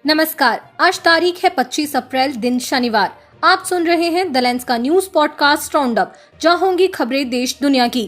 नमस्कार। आज तारीख है 25 अप्रैल, दिन शनिवार। आप सुन रहे हैं द लेंस का न्यूज पॉडकास्ट राउंड अप, जहां होंगी खबरें देश दुनिया की।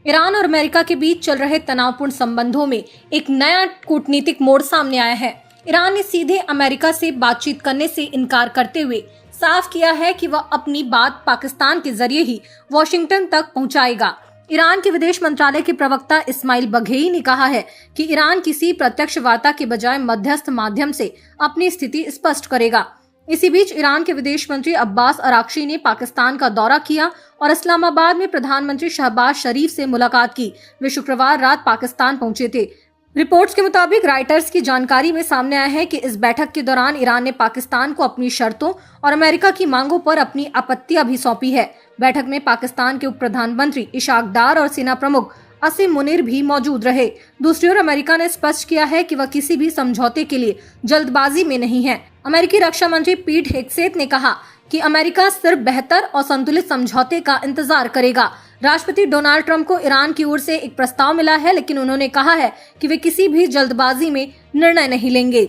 ईरान और अमेरिका के बीच चल रहे तनावपूर्ण संबंधों में एक नया कूटनीतिक मोड़ सामने आया है। ईरान ने सीधे अमेरिका से बातचीत करने से इनकार करते हुए साफ किया है कि वह अपनी बात पाकिस्तान के जरिए ही वॉशिंगटन तक पहुंचाएगा। ईरान के विदेश मंत्रालय के प्रवक्ता इस्माइल बघेई ने कहा है कि ईरान किसी प्रत्यक्ष वार्ता के बजाय मध्यस्थ माध्यम से अपनी स्थिति स्पष्ट करेगा। इसी बीच ईरान के विदेश मंत्री अब्बास अराक्ची ने पाकिस्तान का दौरा किया और इस्लामाबाद में प्रधानमंत्री शहबाज शरीफ से मुलाकात की। वे शुक्रवार रात पाकिस्तान पहुंचे थे। रिपोर्ट्स के मुताबिक राइटर्स की जानकारी में सामने आया है कि इस बैठक के दौरान ईरान ने पाकिस्तान को अपनी शर्तों और अमेरिका की मांगों पर अपनी आपत्तियां भी सौंपी है। बैठक में पाकिस्तान के उप प्रधानमंत्री इशाक डार और सेना प्रमुख असीम मुनीर भी मौजूद रहे। दूसरी ओर अमेरिका ने स्पष्ट किया है कि वह किसी भी समझौते के लिए जल्दबाजी में नहीं है। अमेरिकी रक्षा मंत्री पीट हेग्सेथ ने कहा कि अमेरिका सिर्फ बेहतर और संतुलित समझौते का इंतजार करेगा। राष्ट्रपति डोनाल्ड ट्रंप को ईरान की ओर से एक प्रस्ताव मिला है, लेकिन उन्होंने कहा है कि वे किसी भी जल्दबाजी में निर्णय नहीं लेंगे।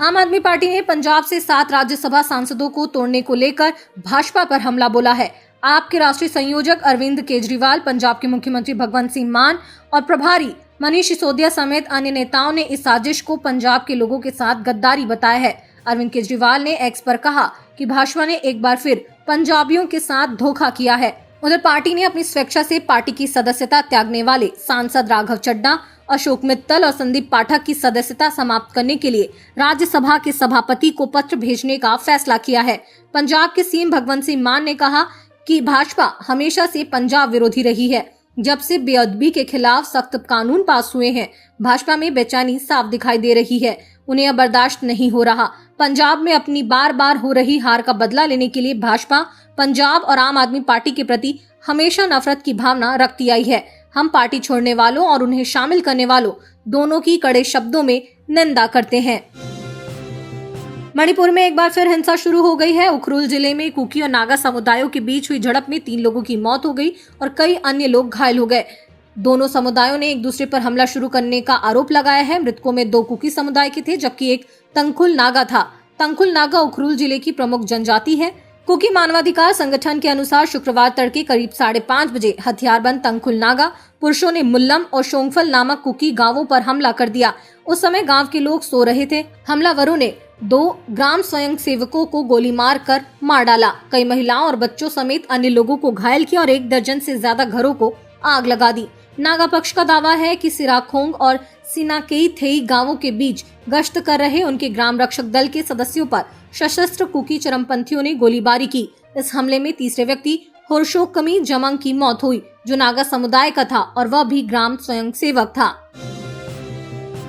आम आदमी पार्टी ने पंजाब से 7 राज्यसभा सांसदों को तोड़ने को लेकर भाजपा पर हमला बोला है। आप के राष्ट्रीय संयोजक अरविंद केजरीवाल, पंजाब के मुख्यमंत्री भगवंत सिंह मान और प्रभारी मनीष सिसोदिया समेत अन्य नेताओं ने इस साजिश को पंजाब के लोगों के साथ गद्दारी बताया है। अरविंद केजरीवाल ने एक्स पर कहा कि भाजपा ने एक बार फिर पंजाबियों के साथ धोखा किया है। उधर पार्टी ने अपनी स्वेच्छा से पार्टी की सदस्यता त्यागने वाले सांसद राघव चड्ढा, अशोक मित्तल और संदीप पाठक की सदस्यता समाप्त करने के लिए राज्यसभा के सभापति को पत्र भेजने का फैसला किया है। पंजाब के सीएम भगवंत सिंह मान ने कहा कि भाजपा हमेशा से पंजाब विरोधी रही है। जब से बेअदबी के खिलाफ सख्त कानून पास हुए हैं, भाजपा में बेचैनी साफ दिखाई दे रही है। उन्हें अब बर्दाश्त नहीं हो रहा। पंजाब में अपनी बार बार हो रही हार का बदला लेने के लिए भाजपा पंजाब और आम आदमी पार्टी के प्रति हमेशा नफरत की भावना रखती आई है। हम पार्टी छोड़ने वालों और उन्हें शामिल करने वालों दोनों की कड़े शब्दों में निंदा करते हैं। मणिपुर में एक बार फिर हिंसा शुरू हो गई है। उखरुल जिले में कुकी और नागा समुदायों के बीच हुई झड़प में 3 लोगों की मौत हो गई और कई अन्य लोग घायल हो गए। दोनों समुदायों ने एक दूसरे पर हमला शुरू करने का आरोप लगाया है। मृतकों में 2 कुकी समुदाय के थे, जबकि एक तंकुल नागा था। तंकुल नागा उखरुल जिले की प्रमुख जनजाति है। कुकी मानवाधिकार संगठन के अनुसार शुक्रवार तड़के करीब 5:30 बजे हथियारबंद तंकुल नागा पुरुषों ने मुल्लम और शोंगफल नामक कुकी गांवों पर हमला कर दिया। उस समय गांव के लोग सो रहे थे। हमलावरों ने 2 ग्राम स्वयं सेवकों को गोली मारकर मार डाला। कई महिलाओं और बच्चों समेत अन्य लोगों को घायल किया और 1 दर्जन से ज्यादा घरों को आग लगा दी। नागा पक्ष का दावा है कि सिराखोंग और सिनाकेई थेई गांवों के बीच गश्त कर रहे उनके ग्राम रक्षक दल के सदस्यों पर सशस्त्र कुकी चरमपंथियों ने गोलीबारी की। इस हमले में तीसरे व्यक्ति होर्शोकमी जमंग की मौत हुई, जो नागा समुदाय का था और वह भी ग्राम स्वयं सेवक था।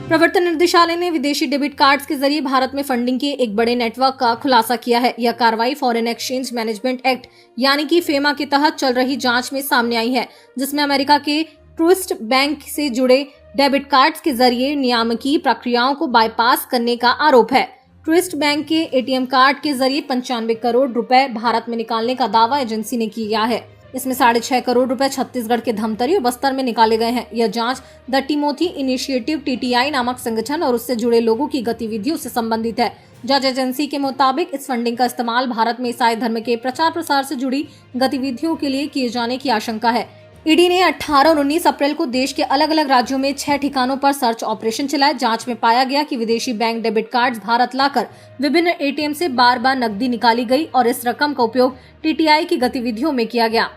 प्रवर्तन निदेशालय ने विदेशी डेबिट कार्ड्स के जरिए भारत में फंडिंग के एक बड़े नेटवर्क का खुलासा किया है। यह कार्रवाई फॉरेन एक्सचेंज मैनेजमेंट एक्ट यानी कि फेमा के तहत चल रही जांच में सामने आई है, जिसमें अमेरिका के ट्रूस्ट बैंक से जुड़े डेबिट कार्ड्स के जरिए नियामकीय प्रक्रियाओं को बाईपास करने का आरोप है। ट्रूस्ट बैंक के एटीएम कार्ड के जरिए 95 करोड़ रुपए भारत में निकालने का दावा एजेंसी ने किया है। इसमें 6.5 करोड़ रुपए छत्तीसगढ़ के धमतरी और बस्तर में निकाले गए हैं। यह जांच द टिमोथी इनिशिएटिव टीटीआई नामक संगठन और उससे जुड़े लोगों की गतिविधियों से संबंधित है। जांच एजेंसी के मुताबिक इस फंडिंग का इस्तेमाल भारत में ईसाई धर्म के प्रचार प्रसार से जुड़ी गतिविधियों के लिए किए जाने की आशंका है। ईडी ने 18 और 19 अप्रैल को देश के अलग अलग राज्यों में 6 ठिकानों पर सर्च ऑपरेशन चलाए। जांच में पाया गया कि विदेशी बैंक डेबिट कार्ड्स भारत लाकर विभिन्न एटीएम से बार बार नकदी निकाली गई और इस रकम का उपयोग टीटीआई की गतिविधियों में किया गया।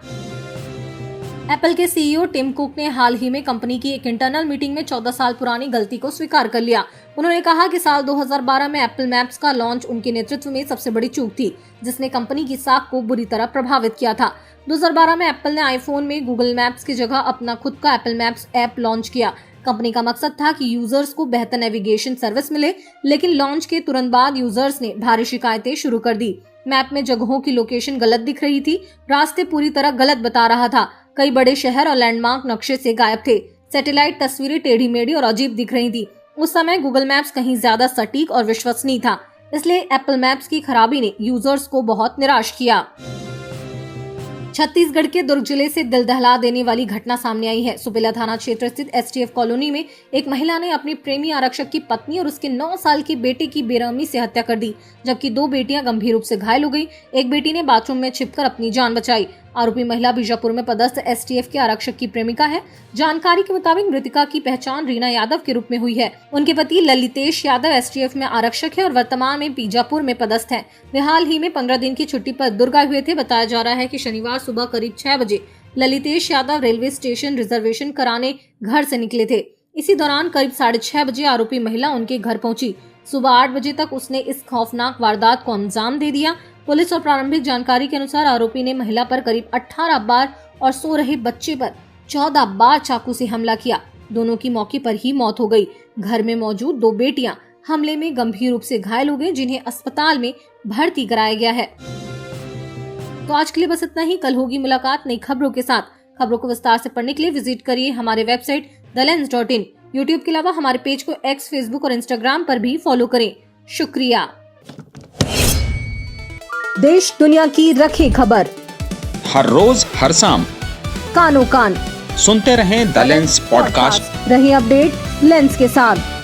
एप्पल के सीईओ टिम कुक ने हाल ही में कंपनी की एक इंटरनल मीटिंग में 14 साल पुरानी गलती को स्वीकार कर लिया। उन्होंने कहा कि साल 2012 में एप्पल मैप्स का लॉन्च उनके नेतृत्व में सबसे बड़ी चूक थी, जिसने कंपनी की साख को बुरी तरह प्रभावित किया था। 2012 में एप्पल ने आईफोन में गूगल मैप्स की जगह अपना खुद का एप्पल मैप्स ऐप लॉन्च किया। कंपनी का मकसद था कि यूजर्स को बेहतर नेविगेशन सर्विस मिले, लेकिन लॉन्च के तुरंत बाद यूजर्स ने भारी शिकायतें शुरू कर दी। मैप में जगहों की लोकेशन गलत दिख रही थी, रास्ते पूरी तरह गलत बता रहा था, कई बड़े शहर और लैंडमार्क नक्शे से गायब थे, सैटेलाइट तस्वीरें टेढ़ी मेढ़ी और अजीब दिख रही थी। उस समय गूगल मैप्स कहीं ज्यादा सटीक और विश्वसनीय था, इसलिए एप्पल मैप्स की खराबी ने यूजर्स को बहुत निराश किया। छत्तीसगढ़ के दुर्ग जिले से दिल दहला देने वाली घटना सामने आई है। सुपेला थाना क्षेत्र स्थित एसटीएफ कॉलोनी में एक महिला ने अपनी प्रेमी आरक्षक की पत्नी और उसके 9 साल के बेटे की बेरहमी से हत्या कर दी, जबकि 2 बेटियां गंभीर रूप से घायल हो गई। एक बेटी ने बाथरूम में छिपकर अपनी जान बचाई। आरोपी महिला बीजापुर में पदस्थ एसटीएफ के आरक्षक की प्रेमिका है। जानकारी के मुताबिक मृतका की पहचान रीना यादव के रूप में हुई है। उनके पति ललितेश यादव एसटीएफ में आरक्षक है और वर्तमान में बीजापुर में पदस्थ हैं। वे हाल ही में 15 दिन की छुट्टी पर दुर्ग आए हुए थे। बताया जा रहा है कि शनिवार सुबह करीब 6 बजे Lalitesh Yadav railway station reservation कराने घर से निकले थे। इसी दौरान करीब 6:30 बजे आरोपी महिला उनके घर पहुंची। सुबह 8 बजे तक उसने इस खौफनाक वारदात को अंजाम दे दिया। पुलिस और प्रारंभिक जानकारी के अनुसार आरोपी ने महिला पर करीब 18 बार और सो रहे बच्चे पर 14 बार चाकू से हमला किया। दोनों की मौके पर ही मौत हो गई। घर में मौजूद 2 बेटियां हमले में गंभीर रूप से घायल हो गई, जिन्हें अस्पताल में भर्ती कराया गया है। तो आज के लिए बस इतना ही। कल होगी मुलाकात नई खबरों के साथ। खबरों को विस्तार से पढ़ने के लिए विजिट करिए हमारे वेबसाइट thelens.in। यूट्यूब के अलावा हमारे पेज को एक्स, फेसबुक और इंस्टाग्राम पर भी फॉलो करें। शुक्रिया। देश दुनिया की रखे खबर हर रोज हर शाम कानो कान सुनते रहें द लेंस पॉडकास्ट। रहे अपडेट लेंस के साथ।